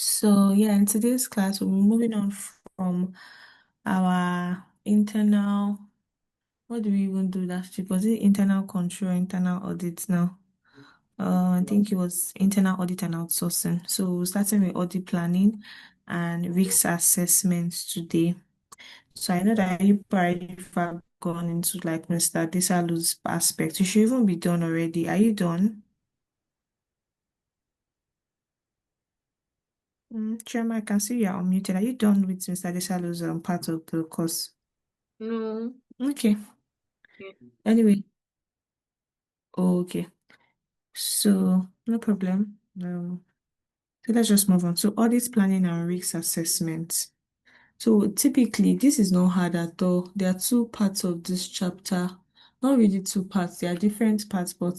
So yeah, in today's class, we'll be moving on from our internal, what do we even do last week? Was it internal control, internal audit now? I think it was internal audit and outsourcing. So we're starting with audit planning and risk assessments today. So I know that you probably have gone into like Mr. Desalu's aspect. You should even be done already. Are you done? Chema, I can see you're unmuted. Are you done with Mr. Desalu's part of the course? No. Okay. Yeah. Anyway, okay. So no problem. So let's just move on. So audit planning and risk assessment. So typically, this is not hard at all. There are two parts of this chapter. Not really two parts. There are different parts, but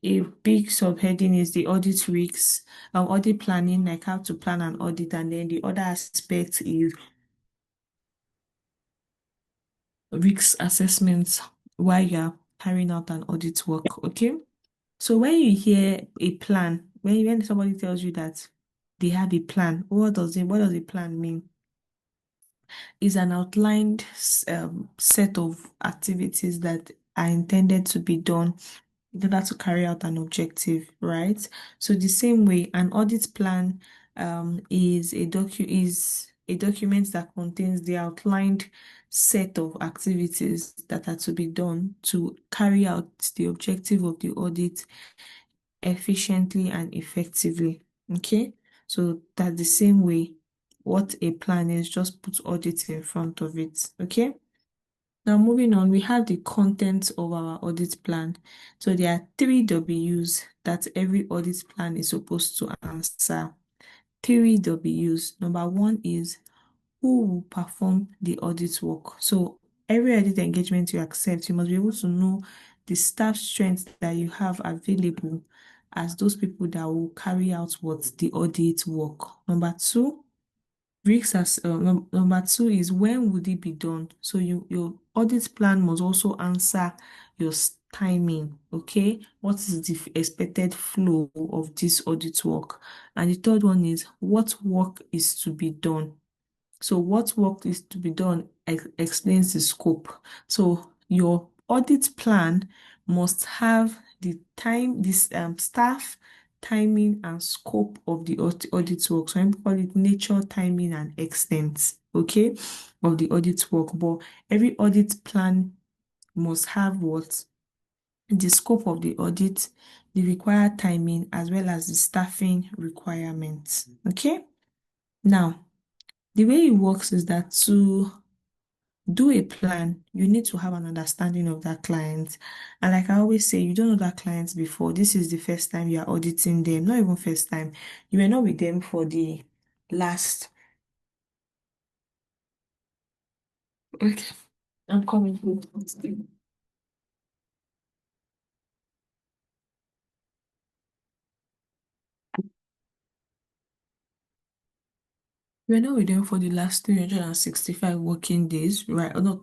a big subheading is the audit risks, audit planning, like how to plan an audit, and then the other aspect is risk assessments while you're carrying out an audit work. Okay. So when you hear a plan, when somebody tells you that they have a plan, what does a plan mean? Is an outlined set of activities that are intended to be done in order to carry out an objective, right? So the same way, an audit plan is a document that contains the outlined set of activities that are to be done to carry out the objective of the audit efficiently and effectively. Okay, so that's the same way what a plan is, just put audit in front of it. Okay, now moving on, we have the content of our audit plan. So there are three W's that every audit plan is supposed to answer. Three W's. Number one is who will perform the audit work. So every audit engagement you accept, you must be able to know the staff strength that you have available as those people that will carry out what the audit work. Number two, number two is when would it be done? So your audit plan must also answer your timing, okay? What is the expected flow of this audit work? And the third one is what work is to be done. So what work is to be done explains the scope. So your audit plan must have the time, this staff, timing, and scope of the audit work. So I call it nature, timing, and extent, okay, of the audit work. But every audit plan must have what? The scope of the audit, the required timing, as well as the staffing requirements. Okay. Now, the way it works is that to do a plan, you need to have an understanding of that client. And like I always say, you don't know that client before. This is the first time you are auditing them, not even first time. You were not with them for the last. Okay, I'm coming. We're not with them for the last 365 working days, right? Or no,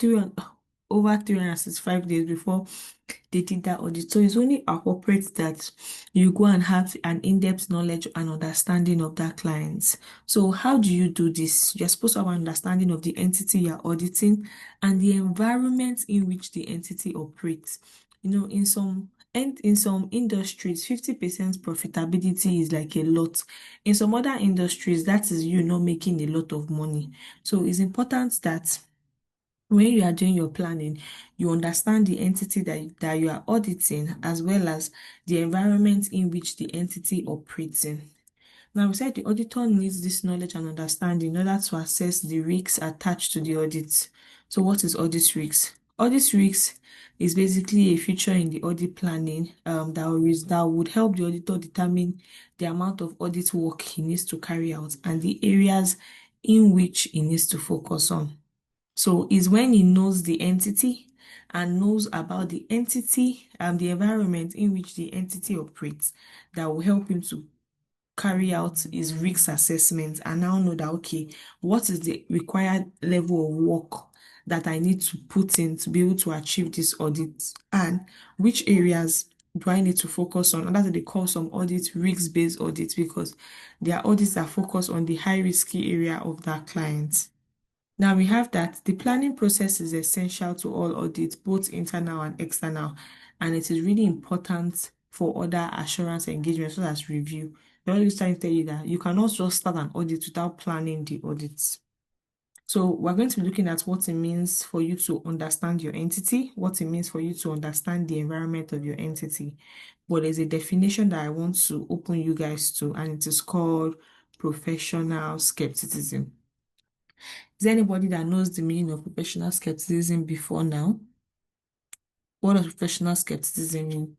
over 365 days before they did that audit. So it's only appropriate that you go and have an in-depth knowledge and understanding of that client. So how do you do this? You're supposed to have an understanding of the entity you're auditing and the environment in which the entity operates. You know, in some industries, 50% profitability is like a lot. In some other industries, that is you not making a lot of money. So it's important that when you are doing your planning, you understand the entity that you are auditing as well as the environment in which the entity operates in. Now, we said the auditor needs this knowledge and understanding in order to assess the risks attached to the audit. So what is audit risks? Audit risks is basically a feature in the audit planning that would help the auditor determine the amount of audit work he needs to carry out and the areas in which he needs to focus on. So is when he knows the entity and knows about the entity and the environment in which the entity operates that will help him to carry out his risk assessment and now know that, okay, what is the required level of work that I need to put in to be able to achieve this audit and which areas do I need to focus on? And that's what they call some audits risk-based audits because they are audits that focus on the high risky area of that client. Now we have that the planning process is essential to all audits, both internal and external, and it is really important for other assurance engagement, such as review. They're always trying to tell you that you cannot just start an audit without planning the audits. So we're going to be looking at what it means for you to understand your entity, what it means for you to understand the environment of your entity. But there's a definition that I want to open you guys to, and it is called professional skepticism. Is there anybody that knows the meaning of professional skepticism before now? What does professional skepticism mean?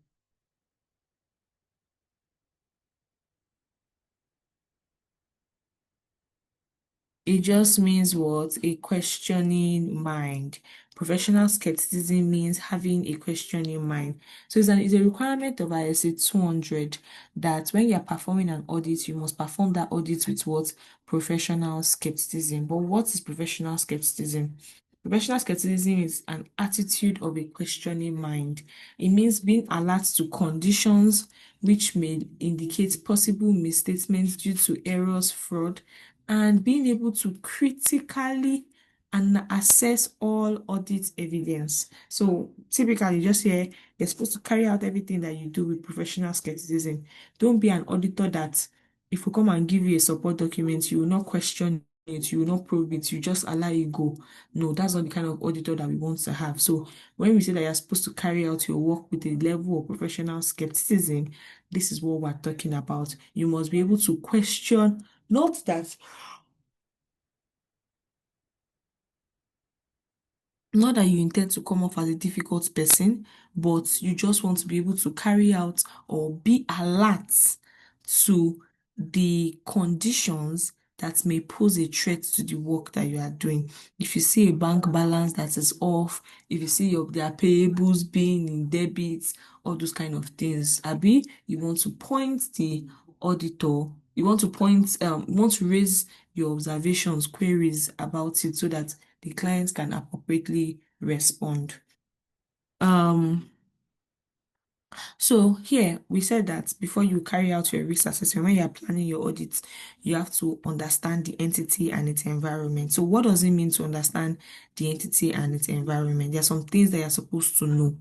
It just means what? A questioning mind. Professional skepticism means having a questioning mind. So it's a requirement of ISA 200 that when you're performing an audit, you must perform that audit with what? Professional skepticism. But what is professional skepticism? Professional skepticism is an attitude of a questioning mind. It means being alert to conditions which may indicate possible misstatements due to errors, fraud, and being able to critically and assess all audit evidence. So typically, just here, you're supposed to carry out everything that you do with professional skepticism. Don't be an auditor that if we come and give you a support document, you will not question it, you will not probe it, you just allow it go. No, that's not the kind of auditor that we want to have. So when we say that you're supposed to carry out your work with a level of professional skepticism, this is what we're talking about. You must be able to question, not that not that you intend to come off as a difficult person, but you just want to be able to carry out or be alert to the conditions that may pose a threat to the work that you are doing. If you see a bank balance that is off, if you see their payables being in debits, all those kind of things, Abi, you want to point the auditor, you want to raise your observations, queries about it so that the client can appropriately respond. Um, so here we said that before you carry out your risk assessment, when you are planning your audits, you have to understand the entity and its environment. So what does it mean to understand the entity and its environment? There are some things that you're supposed to know.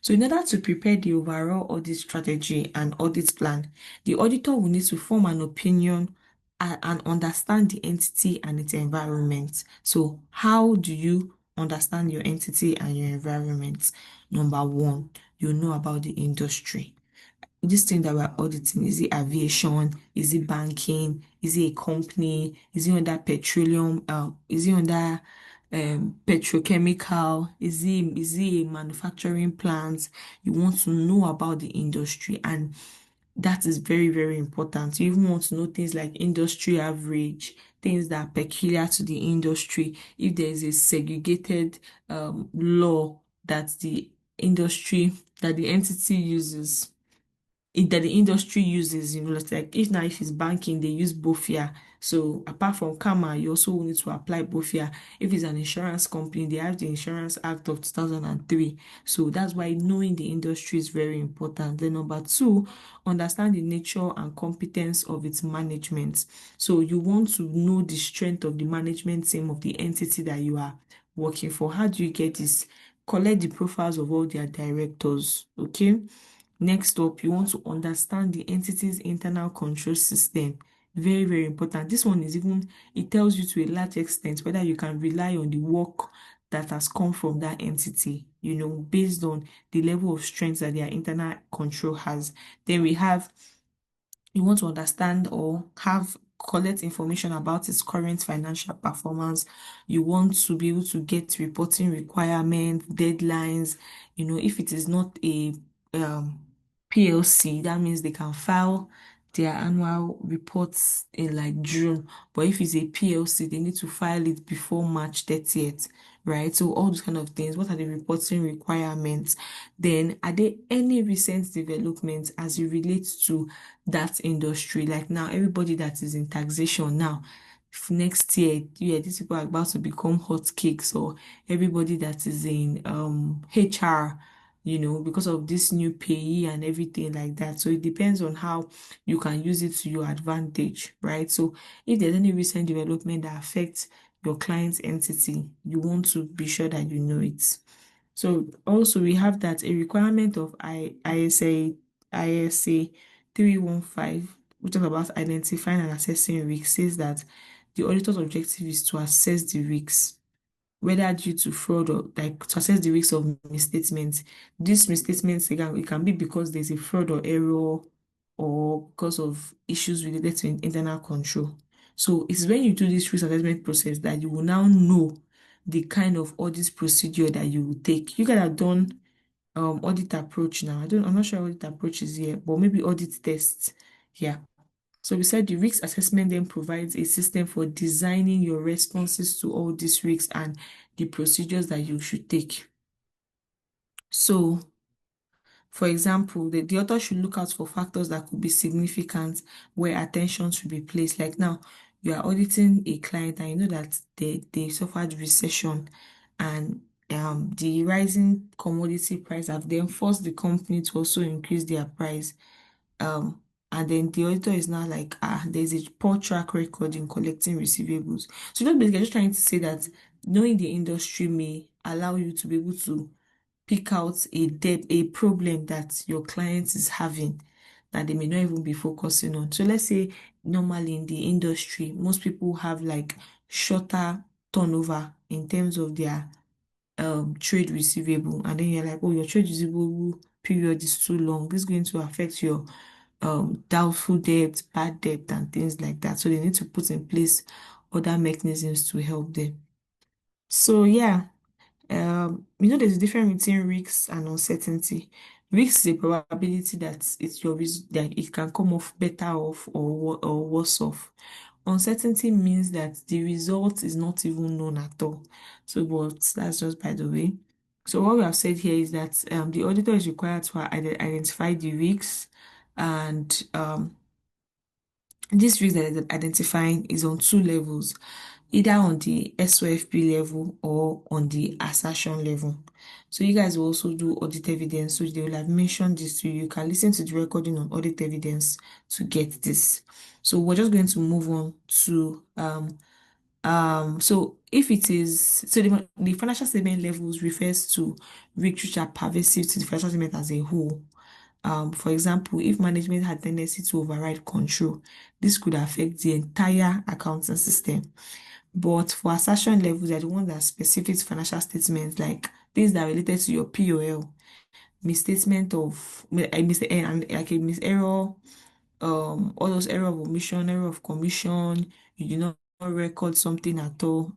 So in order to prepare the overall audit strategy and audit plan, the auditor will need to form an opinion and understand the entity and its environment. So how do you understand your entity and your environment? Number one, you know about the industry. This thing that we're auditing, is it aviation? Is it banking? Is it a company? Is it under petroleum? Is it under petrochemical? Is it a manufacturing plant? You want to know about the industry, and that is very, very important. You even want to know things like industry average, things that are peculiar to the industry. If there is a segregated law that the industry, that the entity uses, that the industry uses, like if it's banking, they use Bofia. So apart from Kama, you also need to apply Bofia. If it's an insurance company, they have the Insurance Act of 2003. So that's why knowing the industry is very important. Then number two, understand the nature and competence of its management. So you want to know the strength of the management team of the entity that you are working for. How do you get this? Collect the profiles of all their directors, okay? Next up, you want to understand the entity's internal control system. Very, very important. This one is even, it tells you to a large extent whether you can rely on the work that has come from that entity, based on the level of strength that their internal control has. Then we have, you want to understand or collect information about its current financial performance. You want to be able to get reporting requirements, deadlines. If it is not a PLC, that means they can file their annual reports in like June. But if it's a PLC, they need to file it before March 30th, right? So all those kind of things. What are the reporting requirements? Then are there any recent developments as it relates to that industry? Like now, everybody that is in taxation now, next year, yeah, these people are about to become hot cakes, or everybody that is in HR, because of this new payee and everything like that. So it depends on how you can use it to your advantage, right? So if there's any recent development that affects your client's entity, you want to be sure that you know it. So also we have that a requirement of ISA 315, which talk about identifying and assessing risks, says that the auditor's objective is to assess the risks, whether due to fraud or like to assess the risks of misstatements. These misstatements again, it can be because there's a fraud or error or because of issues related to internal control. So it's when you do this risk assessment process that you will now know the kind of audit procedure that you will take. You guys have done audit approach now. I'm not sure audit approach is here, but maybe audit tests. Yeah. So we said the risk assessment then provides a system for designing your responses to all these risks and the procedures that you should take. So, for example, the author should look out for factors that could be significant where attention should be placed. Like now, you are auditing a client and you know that they suffered recession and the rising commodity price have then forced the company to also increase their price. Um, and then the auditor is now like, there's a poor track record in collecting receivables. So just basically just trying to say that knowing the industry may allow you to be able to pick out a debt, a problem that your client is having that they may not even be focusing on. So let's say normally in the industry, most people have like shorter turnover in terms of their trade receivable, and then you're like, oh, your trade receivable period is too long. This is going to affect your doubtful debt, bad debt, and things like that. So they need to put in place other mechanisms to help them. So yeah, there's a difference between risks and uncertainty. Risk is a probability that that it can come off better off or worse off. Uncertainty means that the result is not even known at all. So, but that's just by the way. So what we have said here is that the auditor is required to identify the risks, and this risk that is identifying is on two levels, either on the SOFP level or on the assertion level. So you guys will also do audit evidence, so they will have mentioned this to you. You can listen to the recording on audit evidence to get this. So we're just going to move on to so if it is so the financial statement levels refers to risks which are pervasive to the financial statement as a whole. For example, if management had tendency to override control, this could affect the entire accounting system. But for assertion levels, they're the ones that are specific to financial statements, like things that are related to your POL, misstatement of and like a error, all those error of omission, error of commission, you did not record something at all.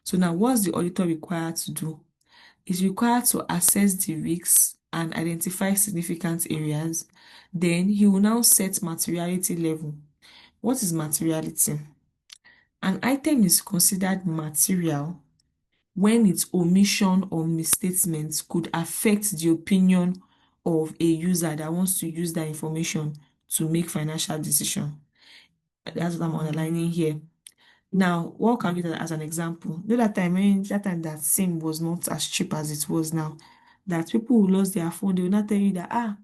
So now what's the auditor required to do? Is required to assess the risks and identify significant areas. Then he will now set materiality level. What is materiality? An item is considered material when its omission or misstatement could affect the opinion of a user that wants to use that information to make financial decision. That's what I'm underlining here. Now, what can we use as an example? You know that time, that time that SIM was not as cheap as it was now, that people who lost their phone, they will not tell you that,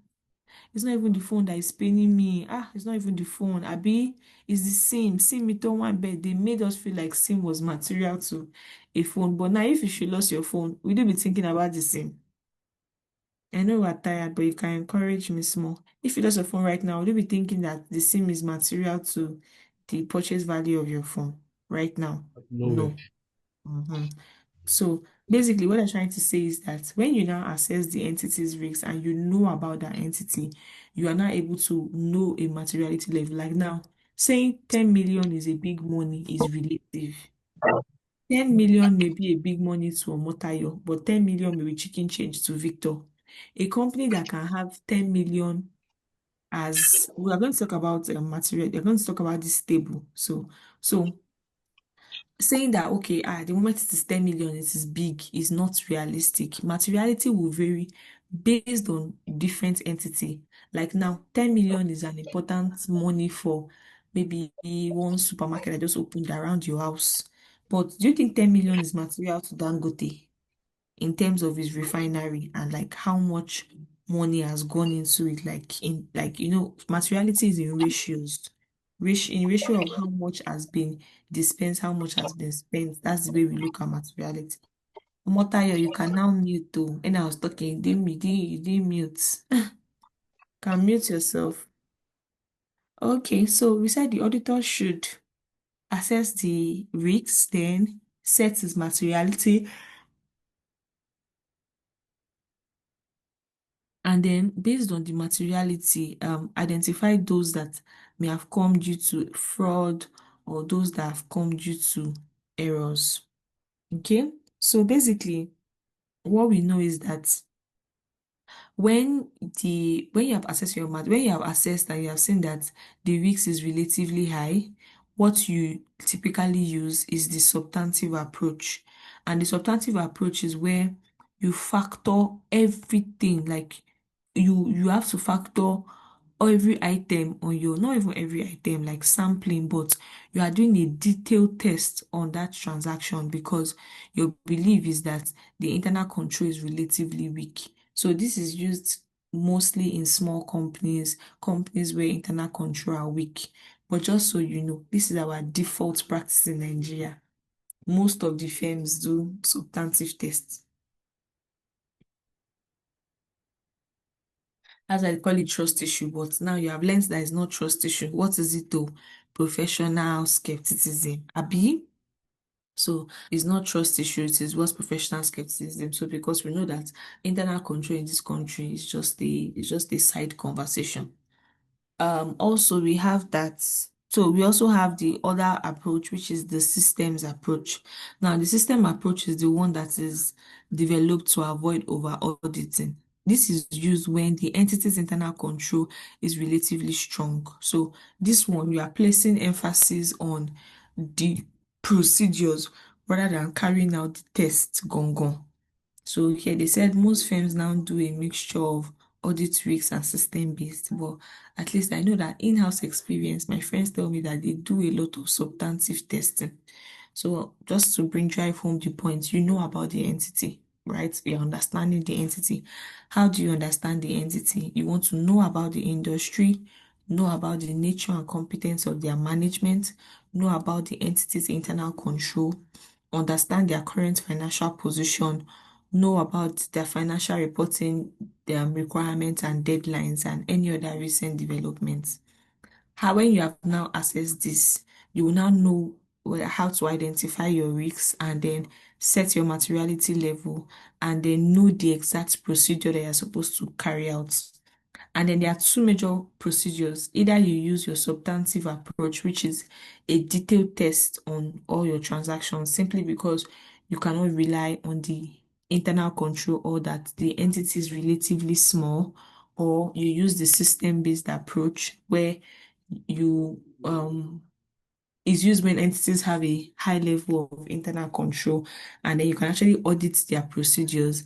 it's not even the phone that is paining me. It's not even the phone. Abi, it's the SIM. It on one bed. They made us feel like SIM was material to a phone. But now, if you should lose your phone, would you be thinking about the SIM? I know we're tired, but you can encourage me small. If you lost your phone right now, would you be thinking that the SIM is material to the purchase value of your phone right now? No way. No. Mhm. So basically, what I'm trying to say is that when you now assess the entity's risks and you know about that entity, you are now able to know a materiality level. Like now, saying 10 million is a big money is relative. 10 million may be a big money to Omotayo, but 10 million may be chicken change to Victor. A company that can have 10 million, as we are going to talk about material, we're going to talk about this table. So saying that okay, the moment it is 10 million, it is big, is not realistic. Materiality will vary based on different entity. Like now, 10 million is an important money for maybe one supermarket that just opened around your house. But do you think 10 million is material to Dangote? in terms of his refinery and like how much money has gone into it. Like in like materiality is in ratios. In ratio of how much has been dispensed, how much has been spent. That's the way we look at materiality. Omotayo, you can now mute too. And I was talking, you didn't mute. Can mute yourself. Okay, so we said the auditor should assess the risks, then set its materiality, and then based on the materiality, identify those that may have come due to fraud or those that have come due to errors. Okay, so basically, what we know is that when you have assessed your math, when you have assessed and you have seen that the risk is relatively high, what you typically use is the substantive approach. And the substantive approach is where you factor everything, like you have to factor every item on your, not even every item, like sampling, but you are doing a detailed test on that transaction because your belief is that the internal control is relatively weak. So this is used mostly in small companies, companies where internal control are weak. But just so you know, this is our default practice in Nigeria. Most of the firms do substantive tests. As I call it trust issue, but now you have learned that it's not trust issue. What is it though? Professional skepticism. Abi? So it's not trust issue, it is what's professional skepticism. So because we know that internal control in this country is just a side conversation. Also we have that, so we also have the other approach, which is the systems approach. Now, the system approach is the one that is developed to avoid over auditing. This is used when the entity's internal control is relatively strong. So this one, you are placing emphasis on the procedures rather than carrying out the test gone. So here they said most firms now do a mixture of audit risks and system based, but at least I know that in-house experience, my friends tell me that they do a lot of substantive testing. So just to drive home the point, you know about the entity, right? You're understanding the entity. How do you understand the entity? You want to know about the industry, know about the nature and competence of their management, know about the entity's internal control, understand their current financial position, know about their financial reporting, their requirements and deadlines, and any other recent developments. How, when you have now assessed this, you will now know how to identify your risks and then set your materiality level and then know the exact procedure that you're supposed to carry out. And then there are two major procedures. Either you use your substantive approach, which is a detailed test on all your transactions, simply because you cannot rely on the internal control or that the entity is relatively small, or you use the system-based approach where you is used when entities have a high level of internal control, and then you can actually audit their procedures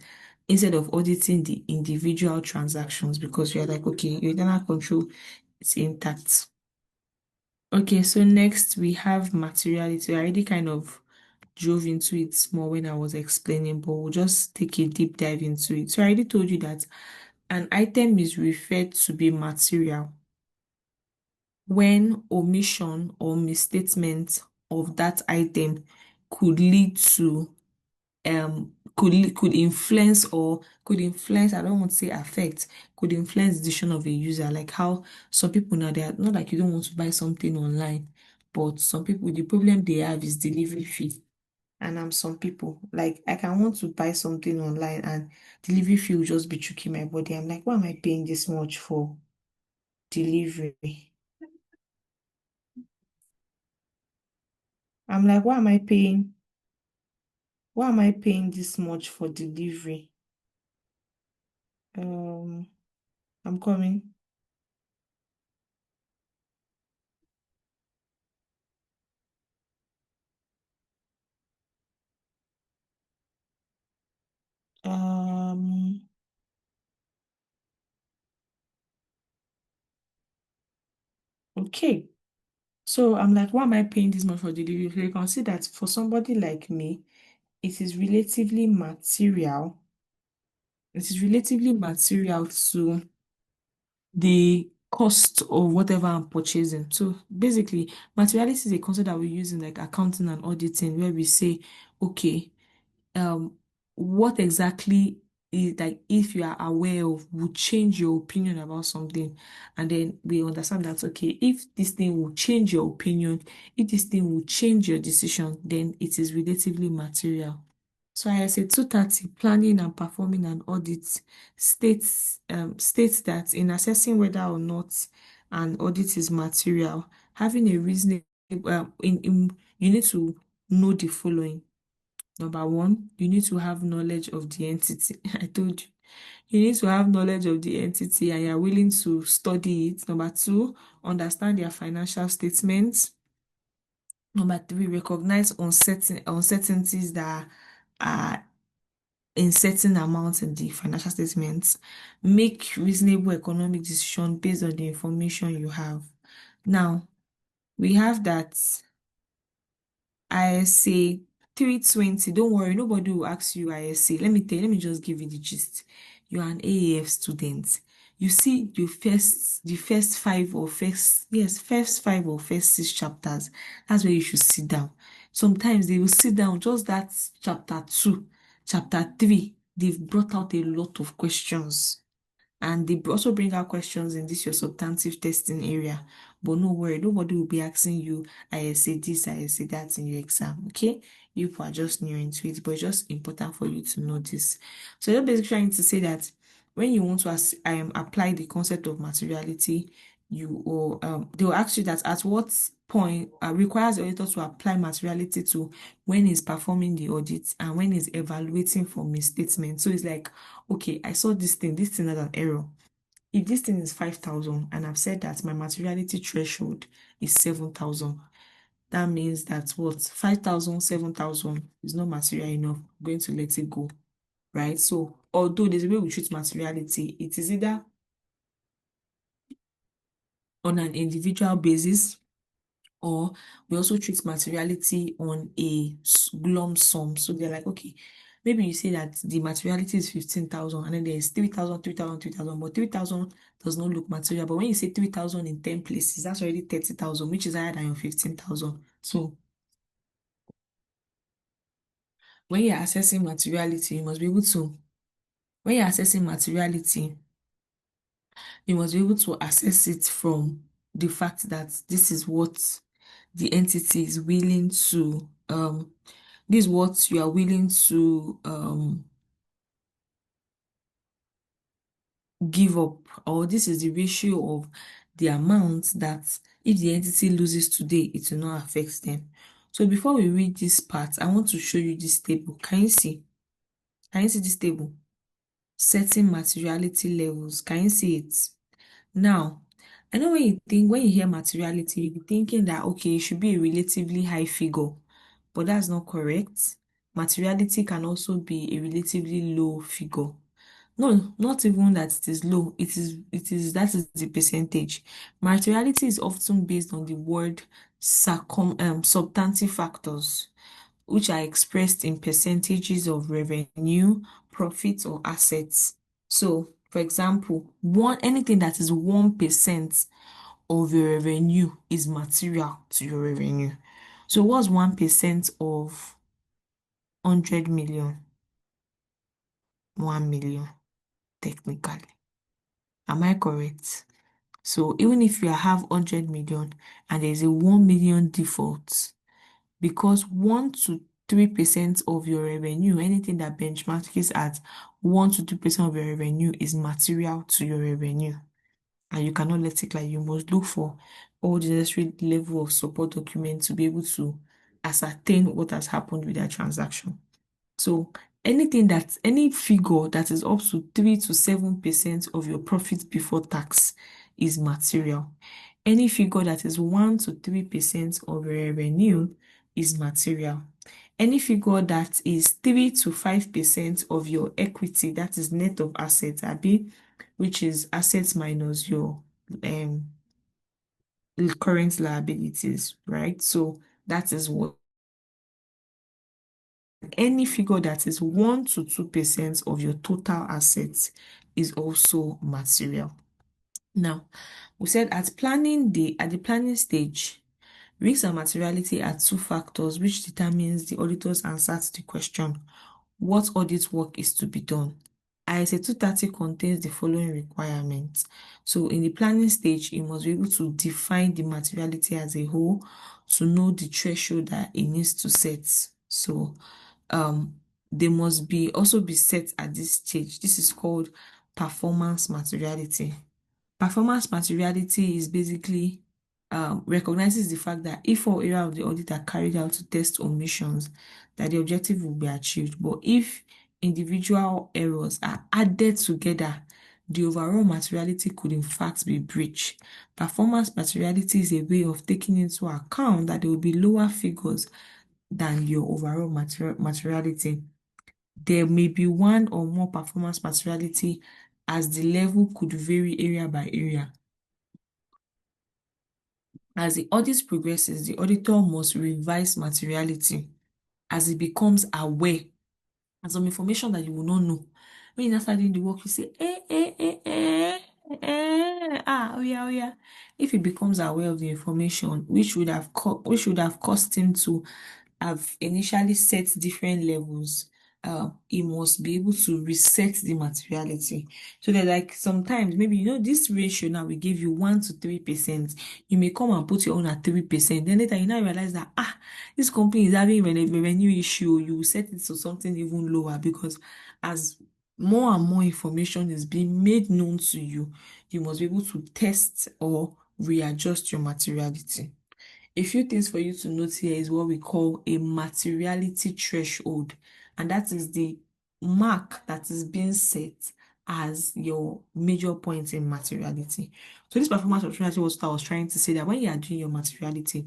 instead of auditing the individual transactions because you're like, okay, your internal control is intact. Okay, so next we have materiality. I already kind of drove into it more when I was explaining, but we'll just take a deep dive into it. So I already told you that an item is referred to be material when omission or misstatement of that item could lead to could influence, I don't want to say affect, could influence the decision of a user. Like how some people now, they are not, like you don't want to buy something online, but some people, the problem they have is delivery fee. And some people, like I can want to buy something online and delivery fee will just be choking my body. I'm like, why am I paying this much for delivery? I'm like, why am I paying this much for delivery? Um, I'm coming. Um, okay. So I'm like, why am I paying this much for delivery? So you can see that for somebody like me, it is relatively material. It is relatively material to the cost of whatever I'm purchasing. So basically, materiality is a concept that we use in like accounting and auditing, where we say, okay, um what exactly is like if you are aware of would change your opinion about something, and then we understand that okay, if this thing will change your opinion, if this thing will change your decision, then it is relatively material. So ISA 230, planning and performing an audit, states that in assessing whether or not an audit is material, having a reasonable you need to know the following. Number one, you need to have knowledge of the entity. I told you. You need to have knowledge of the entity and you're willing to study it. Number two, understand their financial statements. Number three, recognize uncertainties that are in certain amounts in the financial statements. Make reasonable economic decision based on the information you have. Now, we have that ISA 320. Don't worry, nobody will ask you ISA. Let me just give you the gist. You're an AAF student. You see the first five or first five or first six chapters. That's where you should sit down. Sometimes they will sit down just that chapter two, chapter three. They've brought out a lot of questions. And they also bring out questions in this your substantive testing area. But no worry, nobody will be asking you, I say this, I say that in your exam. Okay? You are just new into it, but it's just important for you to know this. So you're basically trying to say that when you want to apply the concept of materiality, you or they will ask you that at what point requires the auditor to apply materiality to when he's performing the audit and when he's evaluating from his statement. So it's like, okay, I saw this thing had an error. If this thing is 5,000 and I've said that my materiality threshold is 7,000, that means that what 5,000, 7,000 is not material enough. I'm going to let it go, right? So although there's a way we treat materiality, it is either on an individual basis, or we also treat materiality on a lump sum. So they're like, okay, maybe you say that the materiality is 15,000 and then there's 3,000, 3,000, 3,000, but 3,000 does not look material. But when you say 3,000 in 10 places, that's already 30,000, which is higher than your 15,000. So when you're assessing materiality, you must be able to, when you're assessing materiality, you must be able to assess it from the fact that this is what the entity is willing to this is what you are willing to give up, or this is the ratio of the amount that if the entity loses today, it will not affect them. So before we read this part, I want to show you this table. Can you see? Can you see this table? Setting materiality levels. Can you see it? Now, I know when you hear materiality, you'll be thinking that okay, it should be a relatively high figure, but that's not correct. Materiality can also be a relatively low figure. No, not even that it is low. That is the percentage. Materiality is often based on the word substantive factors, which are expressed in percentages of revenue, profits, or assets. So, for example, anything that is 1% of your revenue is material to your revenue. So, what's 1% of 100 million? 1 million, technically. Am I correct? So, even if you have 100 million and there is a 1 million default, because 1 to 3% of your revenue, anything that benchmarks at 1 to 2% of your revenue is material to your revenue. And you cannot let it, like you must look for all the necessary level of support documents to be able to ascertain what has happened with that transaction. So any figure that is up to 3 to 7% of your profit before tax is material. Any figure that is 1 to 3% of your revenue is material. Any figure that is 3 to 5% of your equity, that is net of assets, which is assets minus your um current liabilities, right? So that is what Any figure that is 1 to 2% of your total assets is also material. Now, we said at the planning stage, risk and materiality are two factors which determines the auditor's answer to the question, what audit work is to be done. ISA 230 contains the following requirements. So in the planning stage, you must be able to define the materiality as a whole to know the threshold that it needs to set. So they must be also be set at this stage. This is called performance materiality. Performance materiality is basically recognizes the fact that if all area of the audit are carried out to test omissions, that the objective will be achieved. But if individual errors are added together, the overall materiality could in fact be breached. Performance materiality is a way of taking into account that there will be lower figures than your overall materiality. There may be one or more performance materiality as the level could vary area by area. As the audit progresses, the auditor must revise materiality as it becomes aware of some information that you will not know. When you start doing the work, you say, oh yeah, oh yeah. If he becomes aware of the information, which would have caused him to have initially set different levels, he must be able to reset the materiality. So that like sometimes maybe this ratio now we give you 1 to 3%. You may come and put your own at 3%. Then later you now realize that this company is having revenue issue. You will set it to something even lower because as more and more information is being made known to you, you must be able to test or readjust your materiality. A few things for you to note here is what we call a materiality threshold, and that is the mark that is being set as your major point in materiality. So this performance materiality was what I was trying to say, that when you are doing your materiality,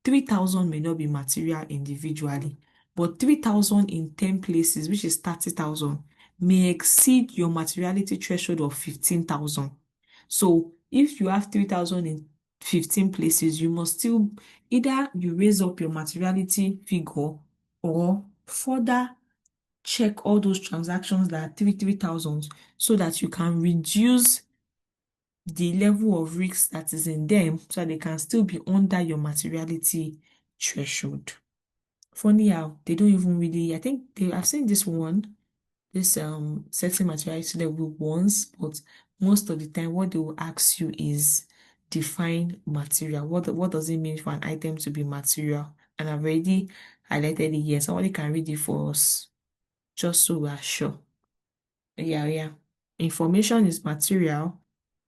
3,000 may not be material individually, but 3,000 in 10 places, which is 30,000, may exceed your materiality threshold of 15,000. So if you have 3,000 in 15 places, you must still either you raise up your materiality figure or further check all those transactions that are 3,000 so that you can reduce the level of risk that is in them so that they can still be under your materiality threshold. Funny how they don't even really, I think I've seen this setting materiality level once, but most of the time what they will ask you is define material. What does it mean for an item to be material? And I've already highlighted it here. Somebody can read it for us just so we are sure. Yeah. Information is material.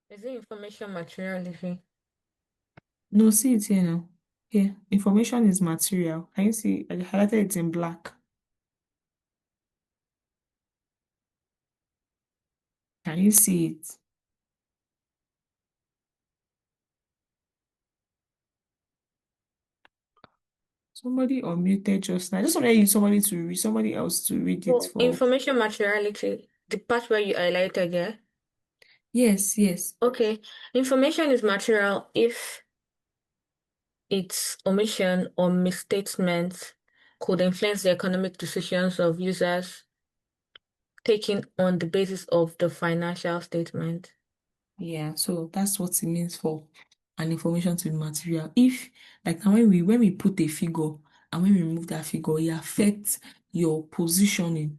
Is it information materiality? No, see it here now. Here, information is material. Can you see? I highlighted it in black. Can you see it? Somebody unmuted just now. I just wanted somebody else to read it So for. information materiality, the part where you highlighted, yeah? Yes. Okay. Information is material if its omission or misstatement could influence the economic decisions of users taken on the basis of the financial statement. Yeah, so that's what it means for an information to be material. If like now when we put a figure and when we remove that figure, it affects your positioning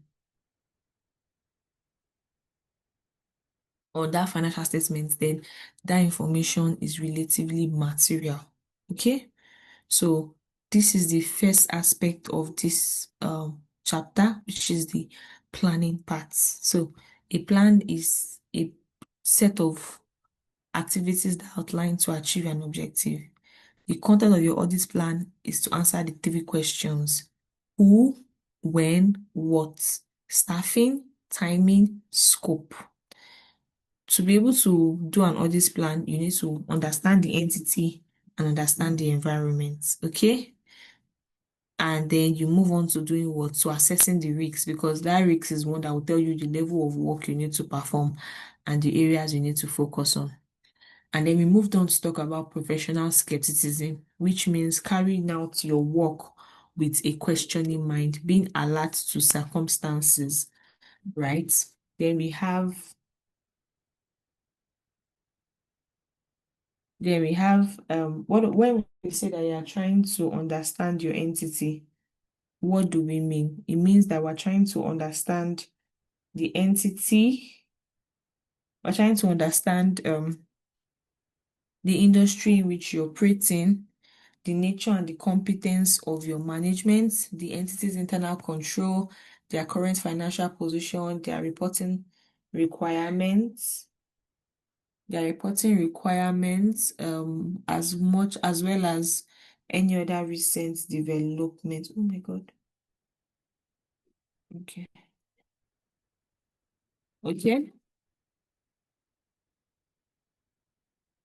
on that financial statement, then that information is relatively material. Okay? So this is the first aspect of this chapter, which is the planning part. So a plan is a set of activities that outline to achieve an objective. The content of your audit plan is to answer the three questions: who, when, what, staffing, timing, scope. To be able to do an audit plan, you need to understand the entity and understand the environment, okay? And then you move on to doing what? To assessing the risks, because that risk is one that will tell you the level of work you need to perform and the areas you need to focus on. And then we moved on to talk about professional skepticism, which means carrying out your work with a questioning mind, being alert to circumstances, right? Then we have what when we say that you are trying to understand your entity, what do we mean? It means that we're trying to understand the entity, we're trying to understand the industry in which you operate in, the nature and the competence of your management, the entity's internal control, their current financial position, requirements, their reporting requirements, as much as well as any other recent development. Oh my God. Okay. Okay.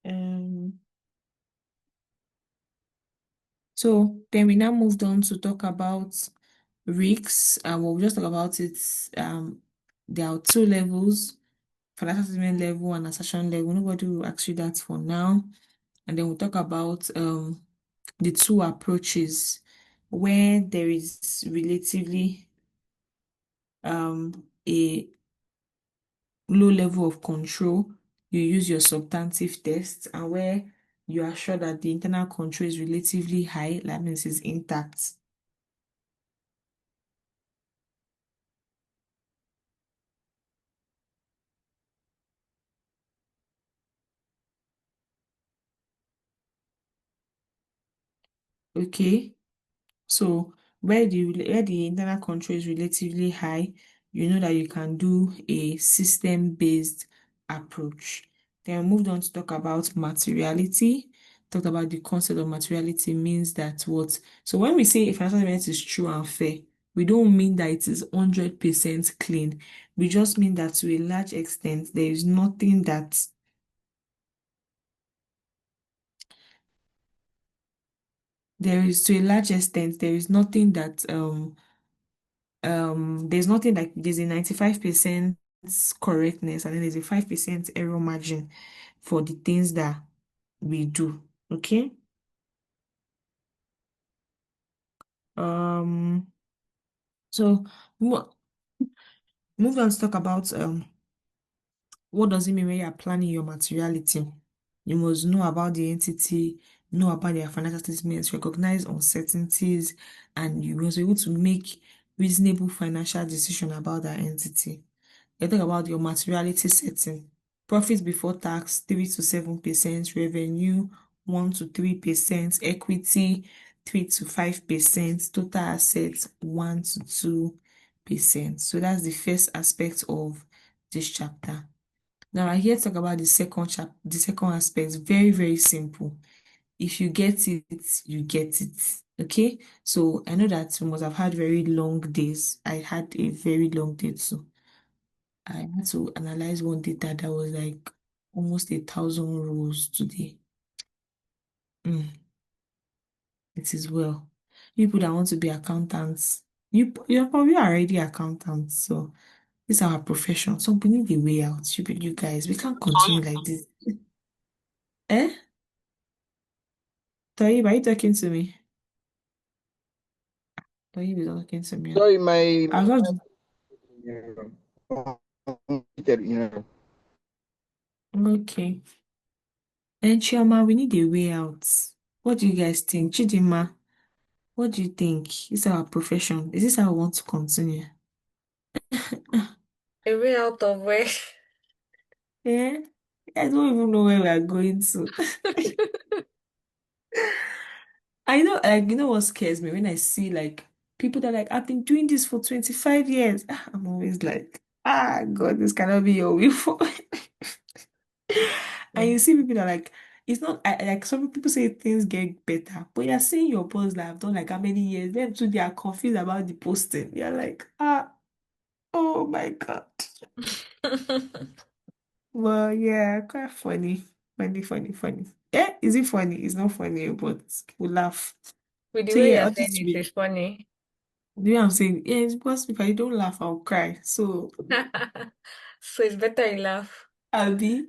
Um, so then we now moved on to talk about risks. We'll just talk about it. There are two levels, financial statement level and assertion level. Nobody will ask you that for now. And then we'll talk about the two approaches where there is relatively a low level of control. You use your substantive test, and where you are sure that the internal control is relatively high, that means it's intact. Okay. So where the internal control is relatively high, you know that you can do a system-based approach. Then we moved on to talk about materiality. Talked about the concept of materiality means that what? So when we say a financial statement is true and fair, we don't mean that it is 100% clean. We just mean that to a large extent, there is nothing that there is to a large extent, there is nothing that there's nothing like there's a 95% correctness and then there's a 5% error margin for the things that we do. Okay. Um so mo move on to talk about what does it mean when you are planning your materiality? You must know about the entity, know about their financial statements, recognize uncertainties, and you must be able to make reasonable financial decision about that entity. You talk about your materiality setting. Profit before tax, 3 to 7%, revenue, 1 to 3%, equity, 3 to 5%, total assets, 1 to 2%. So that's the first aspect of this chapter. Now I here to talk about the second aspect. Very, very simple. If you get it, you get it. Okay? So I know that you must have had very long days. I had a very long day too. I had to analyze one data that was like almost 1,000 rows today. Mm, it is well. People that want to be accountants, you're probably already accountants, so this is our profession. So we need a way out. You guys, we can't continue like this. Eh? Toyi, are you talking to me? Toyi is not talking to me. Sorry, my I was not. Okay. And Chioma, we need a way out. What do you guys think? Chidima, what do you think? This is our profession. Is this how we want to continue? A way out of where? Yeah, I don't even know where we are going to. I know, like, you know what scares me when I see like people that like, I've been doing this for 25 years. I'm always like, God, this cannot be your will for And you see people that like, it's not like some people say things get better, but you're seeing your posts that have done like how many years, them too, they are confused about the posting. You're like, oh my God. Well, yeah, quite funny. Funny, funny, funny. Yeah, is it funny? It's not funny, but we laugh. With the So way yeah, you're I'll saying just it be. is funny. You know what I'm saying? Yeah, it's because if I don't laugh, I'll cry. So So it's better you laugh. I'll be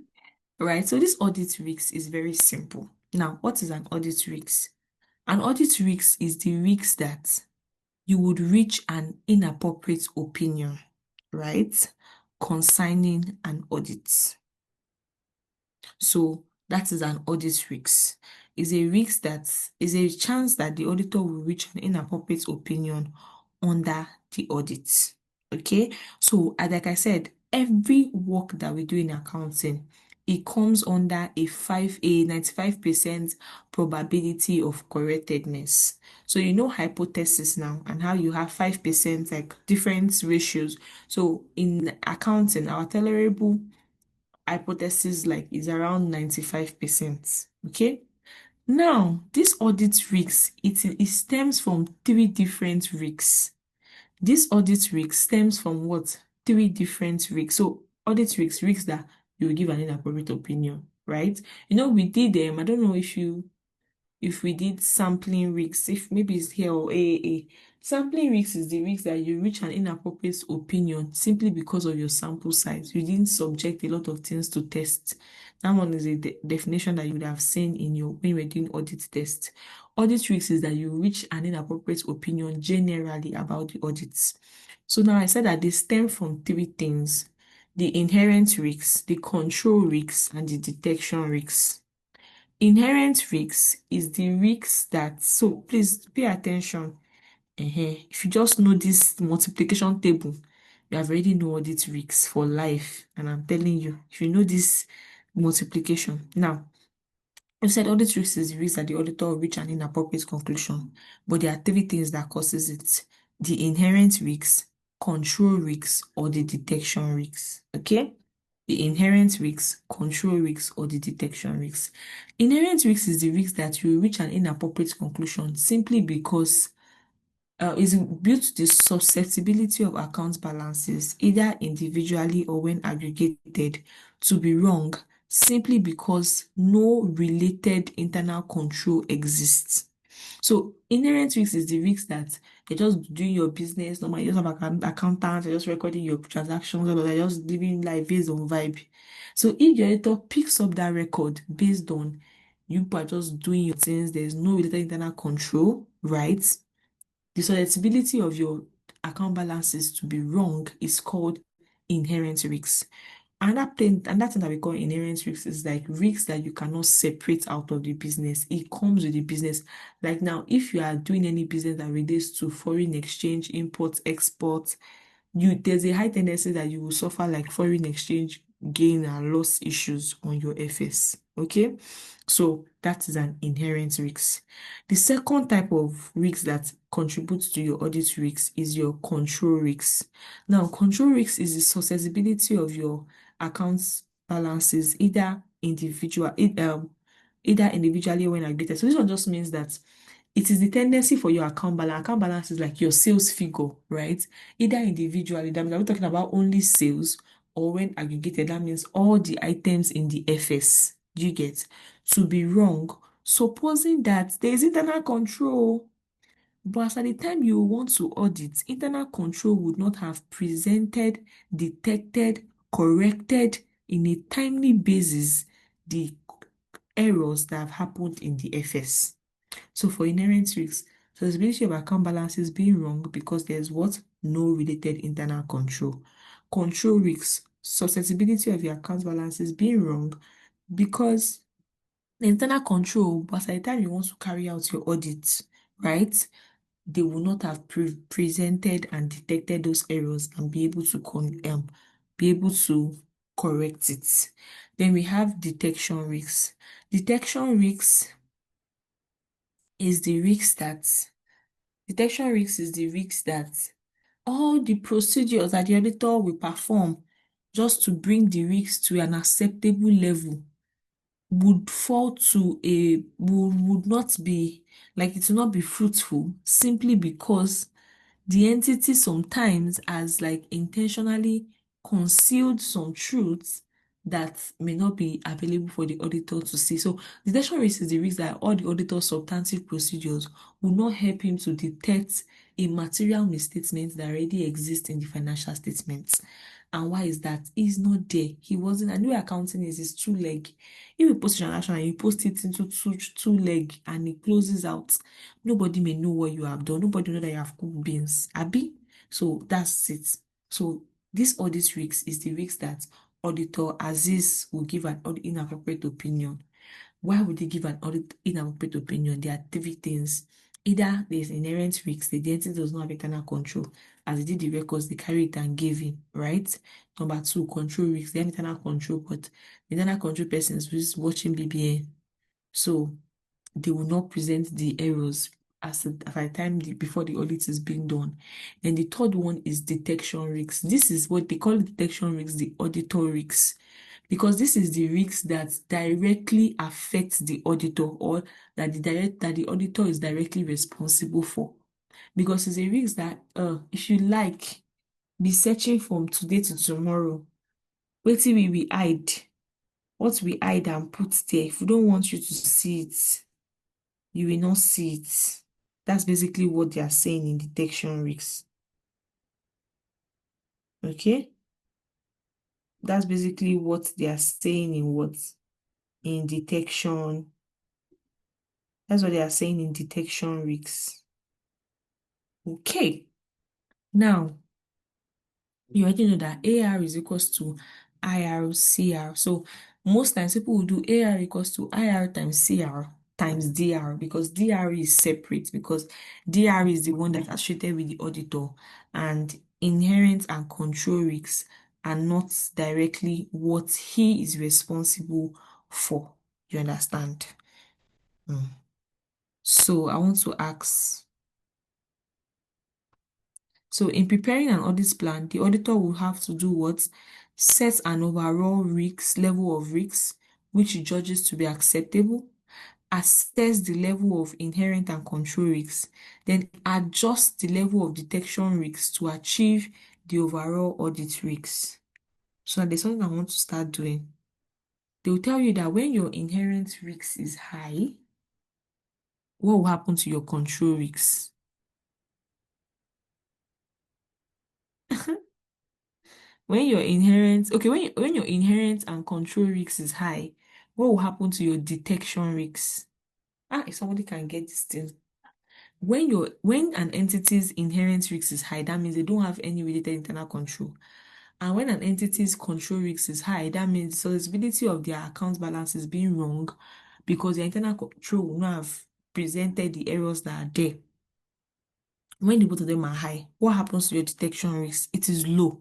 right. So this audit risk is very simple. Now, what is an audit risk? An audit risk is the risk that you would reach an inappropriate opinion, right? Concerning an audit. So that is an audit risk. Is a risk that is a chance that the auditor will reach an inappropriate opinion under the audit. Okay, so like I said, every work that we do in accounting, it comes under a 95% probability of correctedness. So you know hypothesis now and how you have 5% like different ratios. So in accounting, our tolerable hypothesis like is around 95%. Okay. Now, this audit risks, it stems from three different risks. This audit risk stems from what? Three different risks. So audit risks that you will give an inappropriate opinion, right? You know, we did I don't know if we did sampling risks, if maybe it's here or AAA. Sampling risks is the risk that you reach an inappropriate opinion simply because of your sample size. You didn't subject a lot of things to test. That one is a definition that you would have seen in your when you were doing audit test. Audit risks is that you reach an inappropriate opinion generally about the audits. So now I said that they stem from three things: the inherent risks, the control risks, and the detection risks. Inherent risk is the risk that, so please pay attention. If you just know this multiplication table, you have already know audit risks for life. And I'm telling you, if you know this multiplication, now, I've said audit risk is the risk that the auditor will reach an inappropriate conclusion, but there are three things that causes it: the inherent risks, control risks, or the detection risks. Okay? The inherent risks, control risks, or the detection risks. Inherent risks is the risk that you will reach an inappropriate conclusion simply because is built to the susceptibility of account balances, either individually or when aggregated, to be wrong simply because no related internal control exists. So inherent risk is the risk that you're just doing your business, normally you just have an accountant, you're just recording your transactions, or you're just living life based on vibe. So if the editor picks up that record based on you are just doing your things, there's no related internal control, right? The susceptibility of your account balances to be wrong is called inherent risks. And that thing that we call inherent risks is like risks that you cannot separate out of the business. It comes with the business. Like now, if you are doing any business that relates to foreign exchange, import, export, there's a high tendency that you will suffer like foreign exchange gain and loss issues on your FS. Okay, so that is an inherent risk. The second type of risk that contributes to your audit risk is your control risk. Now, control risk is the susceptibility of your accounts balances, either individually or when aggregated. So this one just means that it is the tendency for your account balance. Account balance is like your sales figure, right? Either individually, that means are we talking about only sales, or when aggregated, that means all the items in the FS. Do you get? To be wrong, supposing that there is internal control, but as at the time you want to audit, internal control would not have presented, detected, corrected in a timely basis the errors that have happened in the FS. So for inherent risks, susceptibility of account balances being wrong because there's what? No related internal control. Control risks, susceptibility of your account balances being wrong because the internal control, but at the time you want to carry out your audit, right? They will not have presented and detected those errors and be able to correct it. Then we have detection risks. Detection risks is the risk that Detection risk is the risk that all the procedures that the auditor will perform just to bring the risk to an acceptable level would fall to would not be like it will not be fruitful simply because the entity sometimes has like intentionally concealed some truths that may not be available for the auditor to see. So detection risk is the risk that all the auditor's substantive procedures will not help him to detect a material misstatement that already exists in the financial statements. And why is that? He's not there. He wasn't. And the way accounting is, it's two leg. If you post a transaction and you post it into two leg and it closes out, nobody may know what you have done. Nobody know that you have cooked beans. Abi? So that's it. So this audit risk is the risk that auditor Aziz will give an inappropriate opinion. Why would they give an audit inappropriate opinion? There are three things. Either there's inherent risk, the entity does not have internal control. As they did the records, they carry it and gave in, right? Number two, control risk. They have internal control, but the internal control person is watching BBN. So they will not present the errors at the time before the audit is being done. Then the third one is detection risks. This is what they call detection risks, the auditor risks, because this is the risk that directly affects the auditor, or that the auditor is directly responsible for. Because it's a risk that if you like, be searching from today to tomorrow. Wetin we hide, what we hide and put there. If we don't want you to see it, you will not see it. That's basically what they are saying in detection risks. Okay? That's basically what they are saying in what? In detection. That's what they are saying in detection risks. Okay. Now, you already know that AR is equals to IR So most times people will do AR equals to IR times CR times DR, because DR is separate, because DR is the one that's associated with the auditor, and inherent and control risks are not directly what he is responsible for. You understand? So I want to ask, so in preparing an audit plan, the auditor will have to do what? Set an overall level of risks, which he judges to be acceptable, assess the level of inherent and control risks, then adjust the level of detection risks to achieve the overall audit risks. So there's something I want to start doing. They will tell you that when your inherent risk is high, what will happen to your control risks? When your inherent and control risk is high, what will happen to your detection risks? If somebody can get this thing. When an entity's inherent risk is high, that means they don't have any related internal control. And when an entity's control risk is high, that means the solvability of their account balance is being wrong, because the internal control will not have presented the errors that are there. When the both of them are high, what happens to your detection risk? It is low.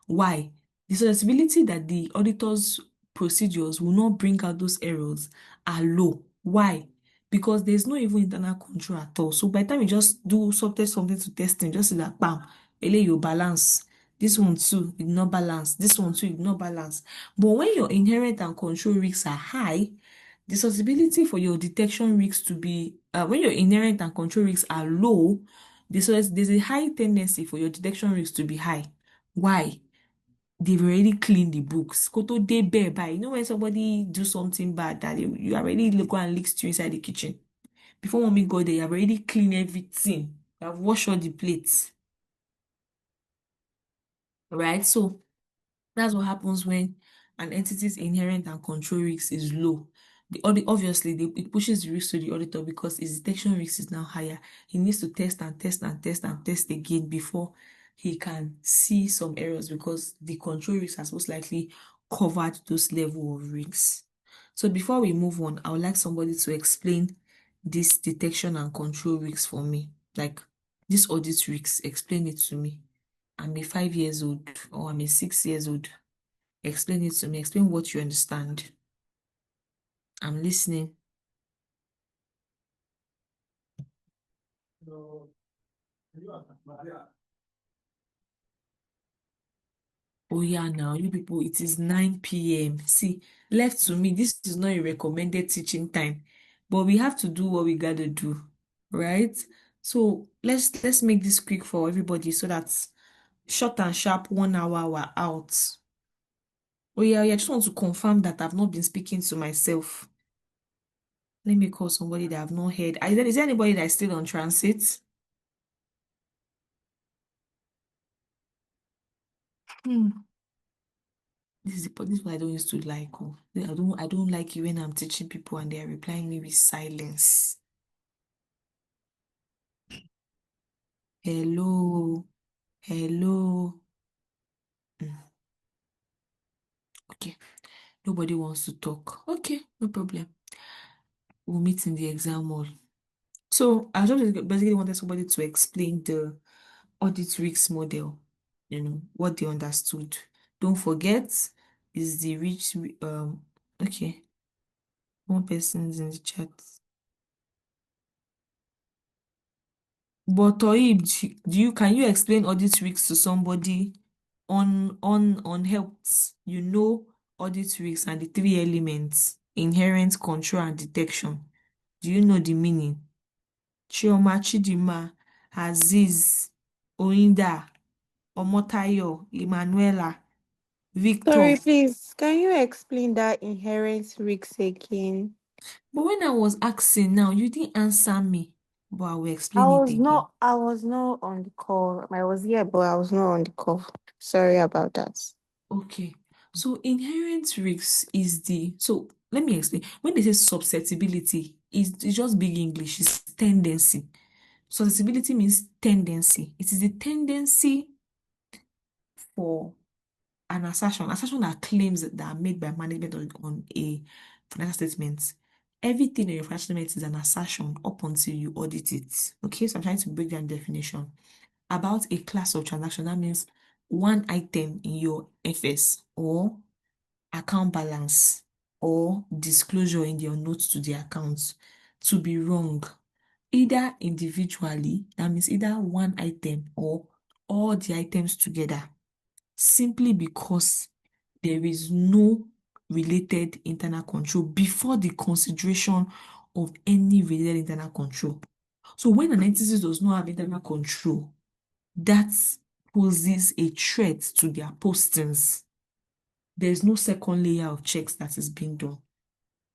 Why? The susceptibility that the auditor's procedures will not bring out those errors are low. Why? Because there's no even internal control at all. So by the time you just do something to testing, just see that bam, you balance. This one too, it not balance. This one too, it not balance. But when your inherent and control risks are high, the susceptibility for your detection risks to be when your inherent and control risks are low, there's a high tendency for your detection risks to be high. Why? They've already cleaned the books. Koto dey bare by. You know when somebody do something bad that you already go and leak stew inside the kitchen. Before mommy got there, you have already cleaned everything. You have washed all the plates. Right? So that's what happens when an entity's inherent and control risk is low. Obviously, it pushes the risk to the auditor, because his detection risk is now higher. He needs to test and test and test and test again before he can see some errors, because the control risk has most likely covered those level of risks. So before we move on, I would like somebody to explain this detection and control risks for me. Like this audit risks, explain it to me. I'm a 5 years old, or I'm a 6 years old. Explain it to me. Explain what you understand. I'm listening. Oh yeah, now you people, it is 9 p.m. See, left to me, this is not a recommended teaching time, but we have to do what we gotta do, right? So let's make this quick for everybody, so that short and sharp 1 hour we're out. Oh yeah, I just want to confirm that I've not been speaking to myself. Let me call somebody that I've not heard. Is there anybody that is still on transit? Hmm. this is what I don't used to like. Oh. I don't like it when I'm teaching people and they are replying me with silence. Hello, hello. Mm, okay, nobody wants to talk. Okay, no problem. We'll meet in the exam hall. So I just basically wanted somebody to explain the audit risk model, what they understood. Don't forget, is the rich, okay, one person is in the chat. But Toib, can you explain audit risks to somebody unhelped? Audit risks and the three elements, inherent, control, and detection. Do you know the meaning? Chioma, Chidima, Aziz, Oyinda, Omotayo, Emanuela, Sorry, Victor. please, can you explain that inherent risk again? But when I was asking now, you didn't answer me. But I will explain it again. I was not on the call. I was here, but I was not on the call. Sorry about that. Okay. So inherent risks is so let me explain. When they say susceptibility, it's just big English, it's tendency. Susceptibility means tendency. It is the tendency for an assertion that claims that are made by management on a financial statement. Everything in your financial statement is an assertion up until you audit it. Okay, so I'm trying to break down definition. About a class of transaction, that means one item in your FS or account balance or disclosure in your notes to the account to be wrong, either individually, that means either one item or all the items together, simply because there is no related internal control before the consideration of any related internal control. So when an entity does not have internal control, that poses a threat to their postings. There's no second layer of checks that is being done.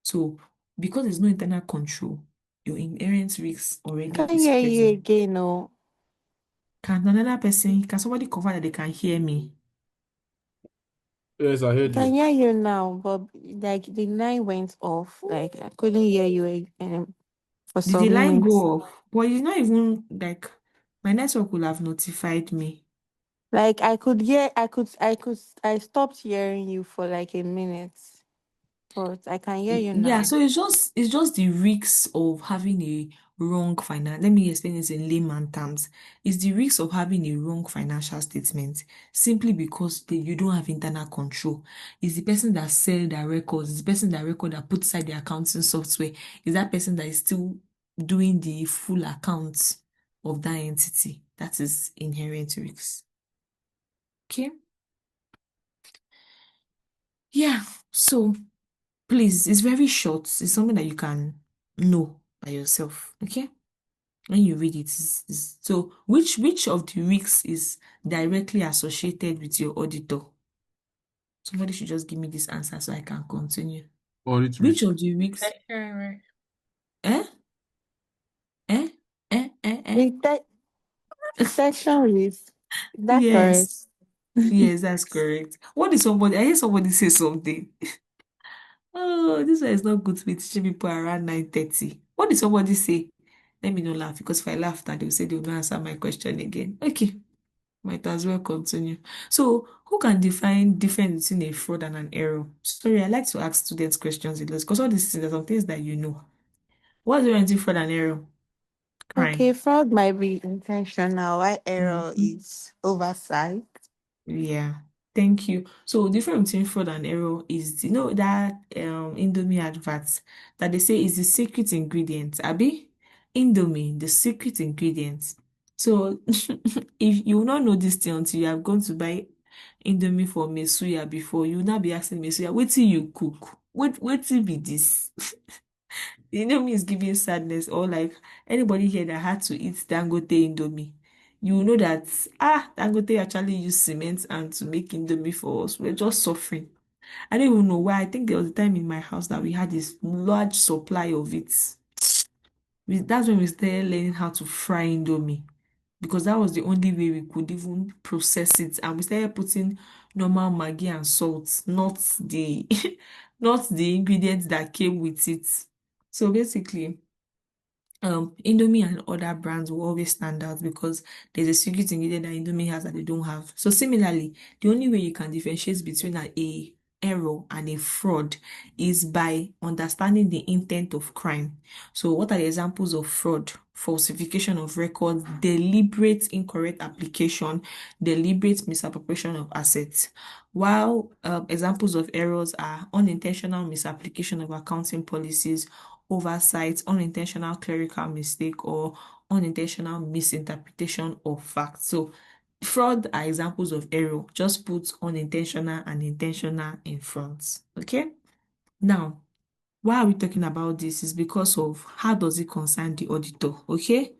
So because there's no internal control, your inherent risk already Can is hear you present. again, no? Can somebody cover that they can hear me? Yes, I I heard can you. hear you now, but like the line went off. Like I couldn't hear you again for Did the some line minutes. go off? But it's not even like my network will have notified me. Like I stopped hearing you for like a minute, but I can hear you Yeah, now. so it's just the risks of having a wrong finance. Let me explain this in layman terms. It's the risk of having a wrong financial statement simply because you don't have internal control. It's the person that sell their records, it's the person that record that put aside the accounting software. Is that person that is still doing the full account of that entity. That is inherent risks. Okay? Yeah. So please, it's very short. It's something that you can know by yourself. Okay? When you read it, so which of the risks is directly associated with your auditor? Somebody should just give me this answer so I can continue. Audit Which risk. of the risks? Right. Eh? Eh? Eh? Eh? Eh? Detection risk. Is that correct? Yes. Yes, that's correct. I hear somebody say something. Oh, this one is not good to be teaching people around 9:30. What did somebody say? Let me not laugh because if I laugh now, they'll say they'll not answer my question again. Okay. Might as well continue. So, who can define difference between a fraud and an error? Sorry, I like to ask students questions a lot because all these things are some things that you know. What's the difference between fraud and error? Okay, Crime. fraud might be intentional, while error Mhm. is oversight. Yeah. Thank you. So, difference between fraud and error is, that Indomie advert that they say is the secret ingredient. Abi? Indomie, the secret ingredient. So, if you will not know this thing until you have gone to buy Indomie for Mesuya before, you will not be asking Mesuya, wetin you cook? Wetin be this? Indomie is giving sadness, or like anybody here that had to eat Dangote Indomie. You will know that Dangote actually used cement and to make Indomie for us. We're just suffering. I don't even know why. I think there was a time in my house that we had this large supply of it. That's when we started learning how to fry Indomie. because that was the only way we could even process it. And we started putting normal Maggi and salt, not the not the ingredients that came with it. So basically, Indomie and other brands will always stand out because there's a secret ingredient that Indomie has that they don't have. So similarly, the only way you can differentiate between a error and a fraud is by understanding the intent of crime. So what are the examples of fraud? Falsification of records, deliberate incorrect application, deliberate misappropriation of assets. While examples of errors are unintentional misapplication of accounting policies, oversight, unintentional clerical mistake, or unintentional misinterpretation of facts. So fraud are examples of error. Just put unintentional and intentional in front. Okay? Now, why are we talking about this? Is because of how does it concern the auditor? Okay?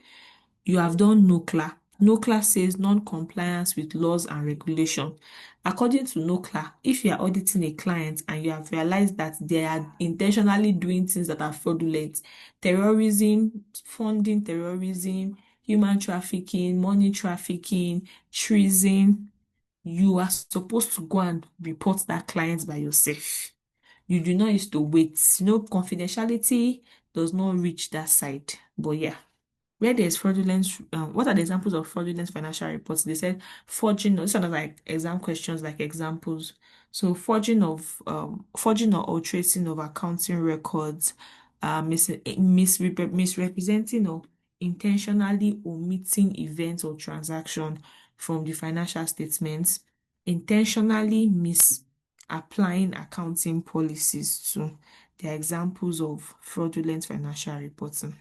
You have done NOCLA. NOCLA says non-compliance with laws and regulation. According to NOCLA, if you are auditing a client and you have realized that they are intentionally doing things that are fraudulent, terrorism, funding terrorism, human trafficking, money trafficking, treason, you are supposed to go and report that client by yourself. You do not used to wait. Confidentiality does not reach that side. But yeah. Where there's fraudulent, what are the examples of fraudulent financial reports? They said forging, these are like exam questions, like examples. So forging or altering of accounting records, misrepresenting or intentionally omitting events or transaction from the financial statements, intentionally misapplying accounting policies to the examples of fraudulent financial reporting.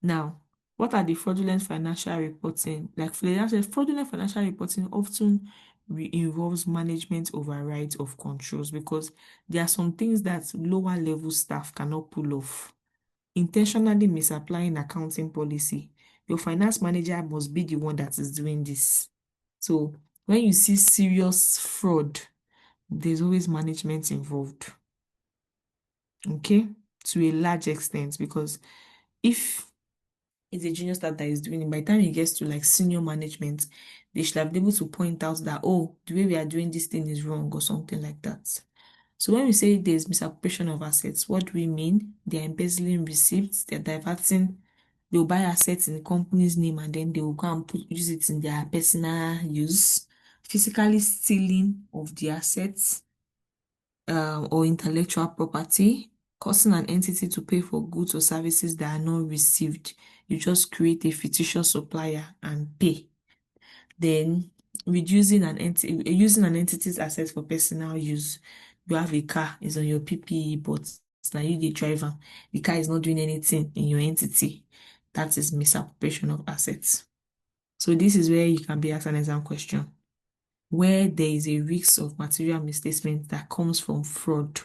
Now, what are the fraudulent financial reporting? Like fraudulent financial reporting often involves management overrides of controls because there are some things that lower level staff cannot pull off. Intentionally misapplying accounting policy. Your finance manager must be the one that is doing this. So when you see serious fraud, there's always management involved. Okay? To a large extent, because if it's a junior staff that is doing it, by the time it gets to like senior management, they should have been able to point out that, oh, the way we are doing this thing is wrong or something like that. So when we say there's misappropriation of assets, what do we mean? They're embezzling receipts, they're diverting, they'll buy assets in the company's name and then they will go and use it in their personal use, physically stealing of the assets or intellectual property, causing an entity to pay for goods or services that are not received. You just create a fictitious supplier and pay. Then using an entity's assets for personal use. You have a car, it's on your PPE, but it's not you the driver. The car is not doing anything in your entity. That is misappropriation of assets. So this is where you can be asked an exam question. Where there is a risk of material misstatement that comes from fraud,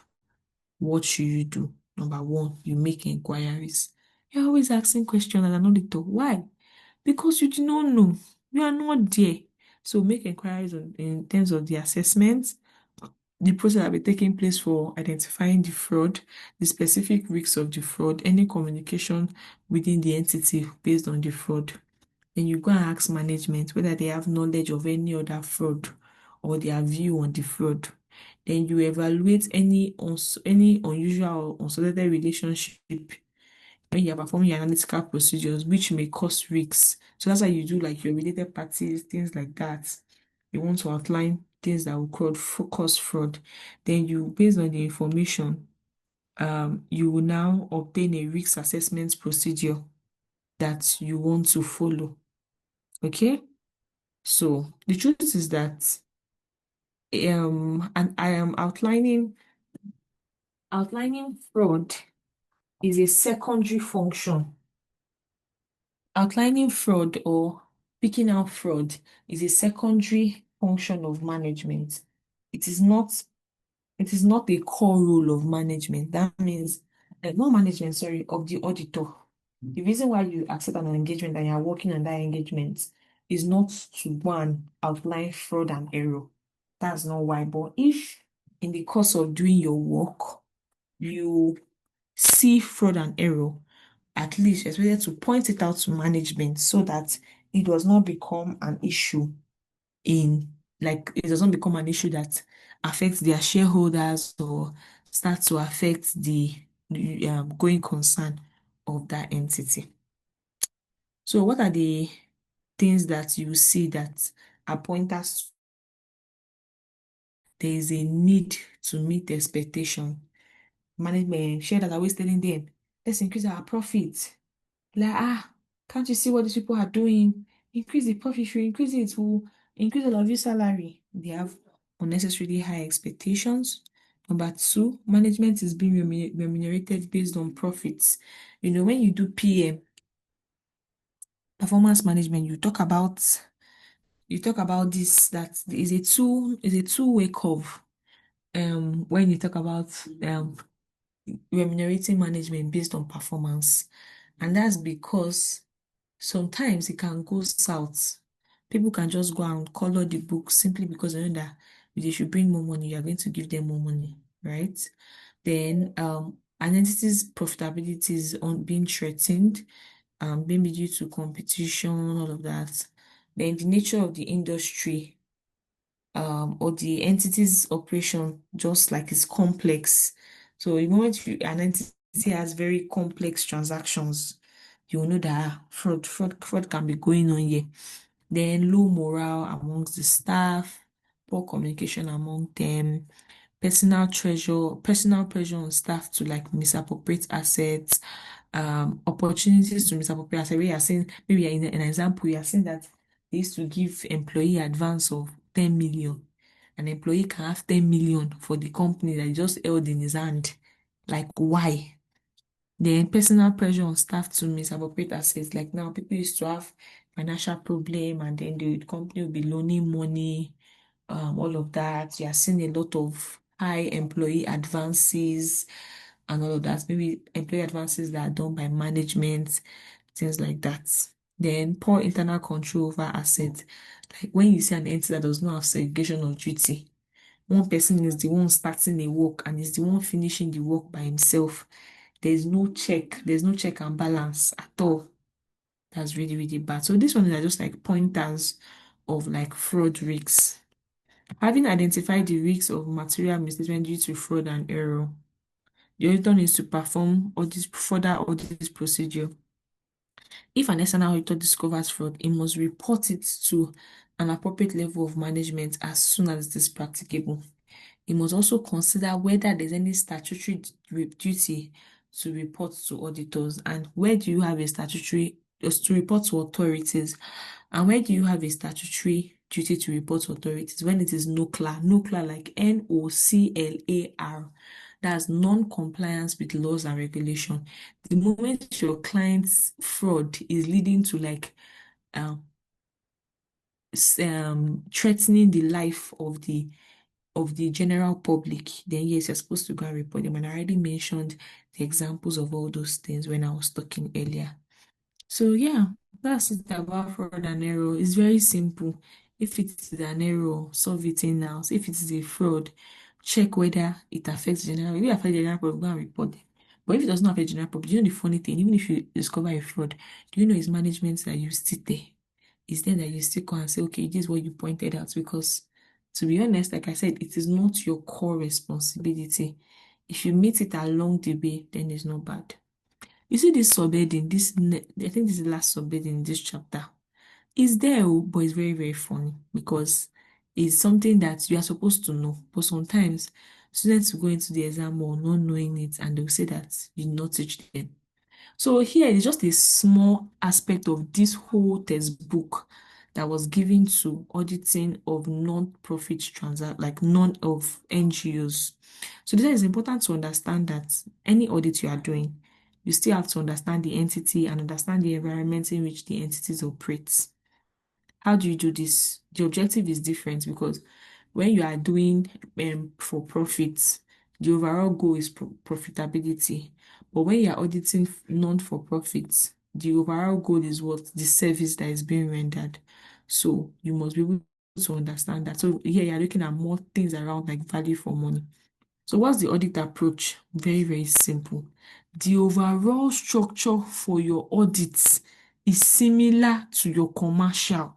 what should you do? Number one, you make inquiries. You're always asking questions as an auditor. Why? Because you do not know. You are not there. So make inquiries in terms of the assessment, the process that will be taking place for identifying the fraud, the specific risks of the fraud, any communication within the entity based on the fraud. Then you go and ask management whether they have knowledge of any other fraud or their view on the fraud. Then you evaluate any unusual or unsolicited relationship when you are performing your analytical procedures, which may cause risks. So that's why you do like your related parties, things like that. You want to outline things that will cause fraud. Then you, based on the information, you will now obtain a risk assessment procedure that you want to follow. Okay? So the truth is that and I am outlining fraud is a secondary function. Outlining fraud or picking out fraud is a secondary function of management. It is not a core role of management. That means not management, sorry, of the auditor. The reason why you accept an engagement and you are working on that engagement is not to go and outline fraud and error. That's not why. But if in the course of doing your work, you see fraud and error, at least expected to point it out to management so that it does not become an issue in like it doesn't become an issue that affects their shareholders or start to affect the going concern of that entity. So what are the things that you see that are pointers? There is a need to meet expectation. Management share that are always telling them, let's increase our profit. Like, can't you see what these people are doing? Increase the profit, if you increase it, will increase all of your salary. They have unnecessarily high expectations. Number two, management is being remunerated based on profits. When you do PM, performance management, you talk about this, that is a two-way curve. When you talk about um remunerating management based on performance. And that's because sometimes it can go south. People can just go and color the book simply because they know that if they should bring more money, you're going to give them more money, right? Then an entity's profitability is on being threatened, maybe due to competition, all of that. Then the nature of the industry or the entity's operation just like is complex. So the moment an entity has very complex transactions, you will know that fraud can be going on here. Then low morale amongst the staff, poor communication among them, personal pressure on staff to like misappropriate assets, opportunities to misappropriate assets. We are saying, maybe in an example, we are saying that they used to give employee advance of 10 million. An employee can have 10 million for the company that he just held in his hand. Like, why? Then personal pressure on staff to misappropriate assets. Like now, people used to have financial problem, and then the company will be loaning money, all of that. You are seeing a lot of high employee advances and all of that. Maybe employee advances that are done by management, things like that. Then poor internal control over assets. Like when you see an entity that does not have segregation of duty, one person is the one starting a work and is the one finishing the work by himself. There's no check and balance at all. That's really, really bad. So this one is just like pointers of like fraud risks. Having identified the risks of material misstatement due to fraud and error, the auditor needs to perform further audit procedure. If an external auditor discovers fraud, it must report it to an appropriate level of management as soon as it is practicable. It must also consider whether there's any statutory duty to report to auditors, and where do you have a statutory to report to authorities, and where do you have a statutory duty to report to authorities when it is NOCLAR like NOCLAR. That's non-compliance with laws and regulation. The moment your client's fraud is leading to like um, threatening the life of the general public, then yes, you're supposed to go and report them. And I already mentioned the examples of all those things when I was talking earlier. So yeah, that's it about fraud and error. It's very simple. If it is an error, solve it in now. So if it is a fraud, check whether it affects general. If it affects general public, go and report them. But if it does not affect general public, you know the funny thing, even if you discover a fraud, do you know it's management that you sit there? It's then that you still come and say, okay, this is what you pointed out. Because to be honest, like I said, it is not your core responsibility. If you meet it along the way, then it's not bad. You see this subheading, I think this is the last subheading in this chapter. It's there, but it's very, very funny because it's something that you are supposed to know. But sometimes students will go into the exam or not knowing it, and they'll say that you did not teach them. So here is just a small aspect of this whole textbook that was given to auditing of non-profit like none of NGOs. So this is important to understand that any audit you are doing, you still have to understand the entity and understand the environment in which the entities operate. How do you do this? The objective is different because when you are doing for profit, the overall goal is profitability. But when you are auditing non-for-profit, the overall goal is what? The service that is being rendered. So you must be able to understand that. So here you're looking at more things around like value for money. So what's the audit approach? Very, very simple. The overall structure for your audits is similar to your commercial.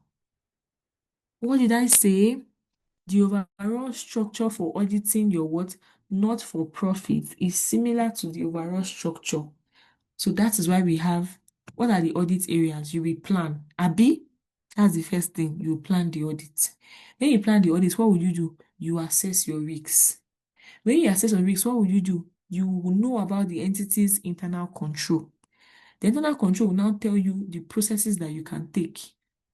What did I say? The overall structure for auditing your what? Not for profit is similar to the overall structure. So that is why we have, what are the audit areas? You will plan. Abi, that's the first thing. You plan the audit. When you plan the audit, what will you do? You assess your risks. When you assess your risks, what will you do? You will know about the entity's internal control. The internal control will now tell you the processes that you can take.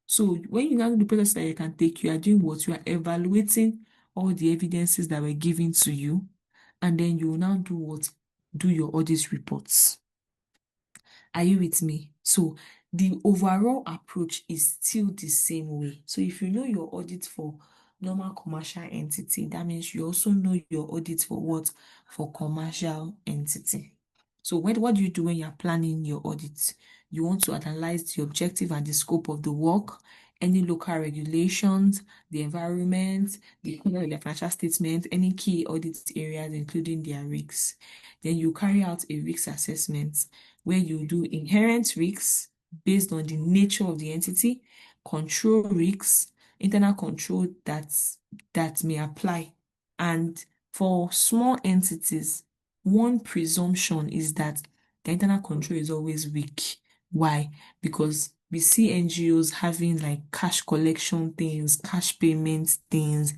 So when you now know the processes that you can take, you are doing what? You are evaluating all the evidences that were given to you, and then you will now do what? Do your audit reports. Are you with me? So the overall approach is still the same way. So if you know your audit for normal commercial entity, that means you also know your audit for what? For commercial entity. So what do you do when you're planning your audit? You want to analyze the objective and the scope of the work, any local regulations, the environment, the content of the financial statement, any key audit areas, including their risks. Then you carry out a risk assessment where you do inherent risks based on the nature of the entity, control risks, internal control that may apply. And for small entities, one presumption is that the internal control is always weak. Why? Because we see NGOs having like cash collection things, cash payment things,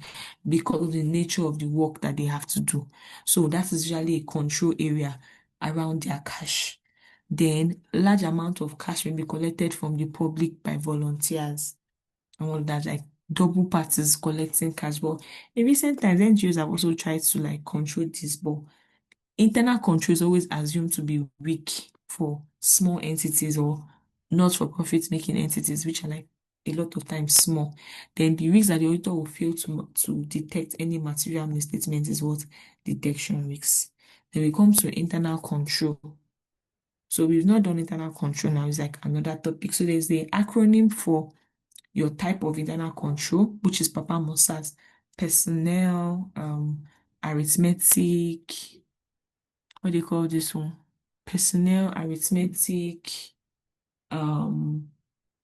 because of the nature of the work that they have to do. So that is usually a control area around their cash. Then large amount of cash may be collected from the public by volunteers and all that, like double parties collecting cash. But in recent times, NGOs have also tried to like control this, but internal control is always assumed to be weak for small entities or not for profit making entities, which are like a lot of times small. Then the risk that the auditor will fail to detect any material misstatement is what? Detection risks. Then we come to internal control. So we've not done internal control now, it's like another topic. So there's the acronym for your type of internal control, which is Papa Mosas, personnel, arithmetic, what do you call this one? Personnel, arithmetic, um,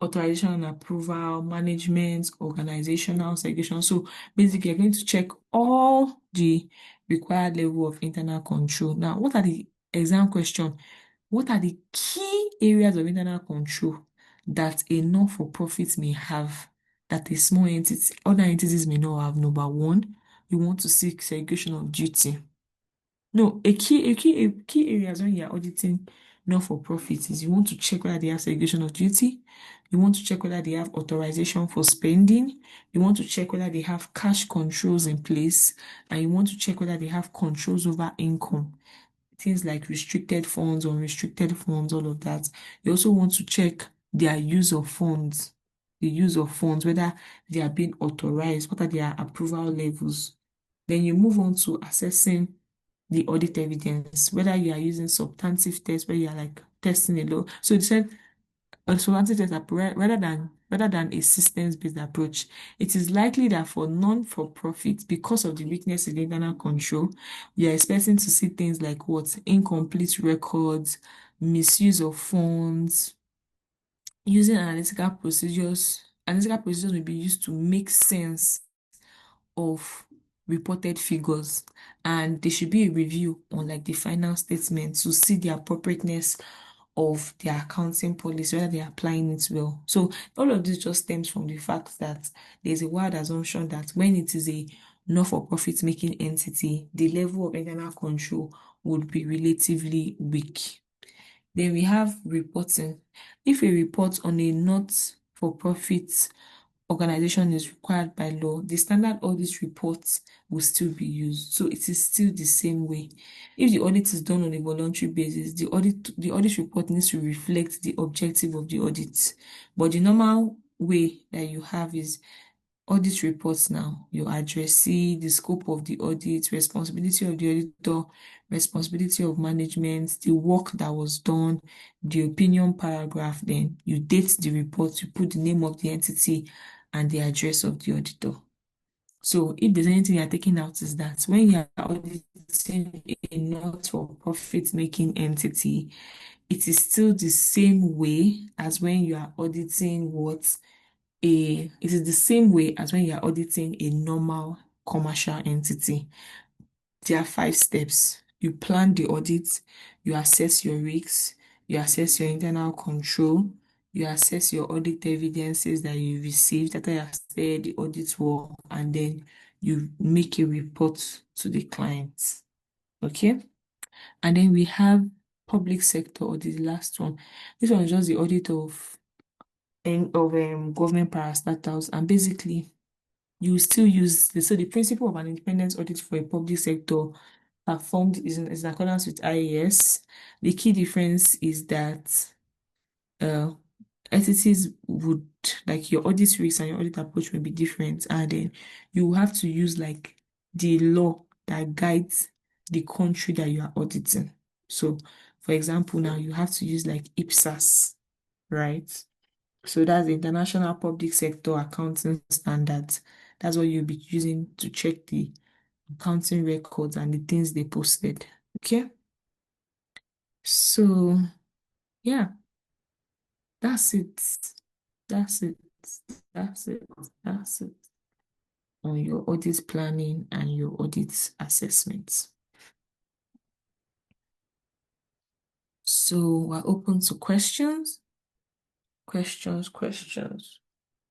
authorization and approval, management, organizational segregation. So basically, you're going to check all the required level of internal control. Now, what are the exam question? What are the key areas of internal control that a not-for-profit may have that a small entity, other entities may not have? Number one, you want to seek segregation of duty. No, a key areas when you're auditing not-for-profit is you want to check whether they have segregation of duty, you want to check whether they have authorization for spending, you want to check whether they have cash controls in place, and you want to check whether they have controls over income. Things like restricted funds, unrestricted funds, all of that. You also want to check their use of funds, whether they are being authorized, what are their approval levels. Then you move on to assessing the audit evidence, whether you are using substantive tests, where you are like testing a law. So it said a substantive test rather than a systems-based approach. It is likely that for non-for-profit, because of the weakness in the internal control, we are expecting to see things like what? Incomplete records, misuse of funds, using analytical procedures. Analytical procedures will be used to make sense of reported figures, and there should be a review on like the final statement to see the appropriateness of their accounting policy, whether they're applying it well. So all of this just stems from the fact that there's a wild assumption that when it is a not-for-profit making entity, the level of internal control would be relatively weak. Then we have reporting. If a report on a not-for-profit organization is required by law, the standard audit reports will still be used. So it is still the same way. If the audit is done on a voluntary basis, the audit report needs to reflect the objective of the audit. But the normal way that you have is audit reports now. You address the scope of the audit, responsibility of the auditor, responsibility of management, the work that was done, the opinion paragraph, then you date the report, you put the name of the entity and the address of the auditor. So if there's anything you're taking out is that when you're auditing a not-for-profit making entity, it is still the same way as when you are auditing it is the same way as when you are auditing a normal commercial entity. There are 5 steps. You plan the audit, you assess your risks, you assess your internal control, you assess your audit evidences that you received after you have said the audit work, and then you make a report to the client. Okay? And then we have public sector audit, the last one. This one is just the audit of government parastatals, and basically you still use the principle of an independent audit for a public sector performed is in accordance with IAS. The key difference is that uh entities would, like, your audit risks and your audit approach will be different, and then you will have to use like the law that guides the country that you are auditing. So for example, now you have to use like IPSAS, right? So that's the International Public Sector Accounting Standards. That's what you'll be using to check the accounting records and the things they posted. Okay? So yeah, that's it. That's it. That's it. That's it. On your audit planning and your audit assessments. So we're open to questions. Questions.